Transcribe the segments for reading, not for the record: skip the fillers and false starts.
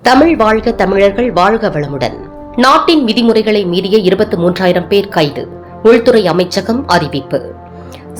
தமிழ் வாழ்க, தமிழர்கள் வாழ்க வளமுடன். நாட்டின் விதிமுறைகளை மீறிய 23,000 பேர் கைது. உள்துறை அமைச்சகம் அறிவிப்பு.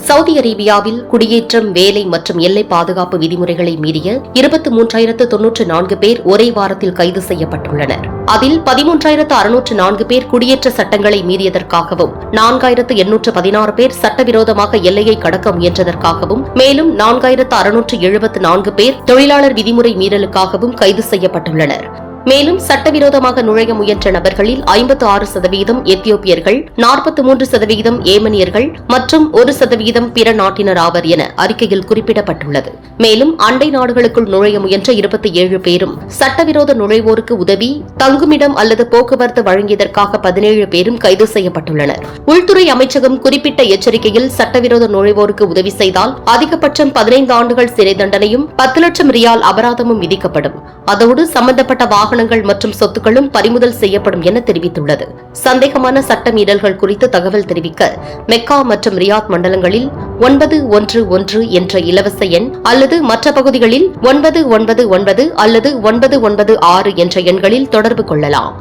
சவுதி அரேபியாவில் குடியேற்றம், வேலை மற்றும் எல்லை பாதுகாப்பு விதிமுறைகளை மீறிய 23,094 பேர் ஒரே வாரத்தில் கைது செய்யப்பட்டுள்ளனர். அதில் 13,604 பேர் குடியேற்ற சட்டங்களை மீறியதற்காகவும், 4,816 பேர் சட்டவிரோதமாக எல்லையை கடக்க முயன்றதற்காகவும், மேலும் 4,674 பேர் தொழிலாளர் விதிமுறை மீறலுக்காகவும் கைது செய்யப்பட்டுள்ளனர். மேலும் சட்டவிரோதமாக நுழைய முயன்ற நபர்களில் 56% எத்தியோப்பியர்கள், 43% ஏமனியர்கள் மற்றும் 1% பிற நாட்டினர் ஆவர் என அறிக்கையில் குறிப்பிடப்பட்டுள்ளது. மேலும் அண்டை நாடுகளுக்குள் நுழைய முயன்ற 27 பேரும், சட்டவிரோத நுழைவோருக்கு உதவி, தங்குமிடம் அல்லது போக்குவரத்து வழங்கியதற்காக 17 பேரும் கைது செய்யப்பட்டுள்ளனர். உள்துறை அமைச்சகம் குறிப்பிட்ட எச்சரிக்கையில் சட்டவிரோத நுழைவோருக்கு உதவி செய்தால் அதிகபட்சம் 15 ஆண்டுகள் சிறை தண்டனையும் 10 லட்சம் ரியால் அபராதமும் விதிக்கப்படும். அதோடு சம்பந்தப்பட்ட வாகனங்கள் மற்றும் சொத்துக்களும் பறிமுதல் செய்யப்படும் என தெரிவித்துள்ளது. சந்தேகமான சட்ட மீறல்கள் குறித்து தகவல் தெரிவிக்க மெக்கா மற்றும் ரியாத் மண்டலங்களில் 911 என்ற இலவச எண் அல்லது மற்ற பகுதிகளில் 999 அல்லது 996 என்ற எண்களில் தொடர்பு கொள்ளலாம்.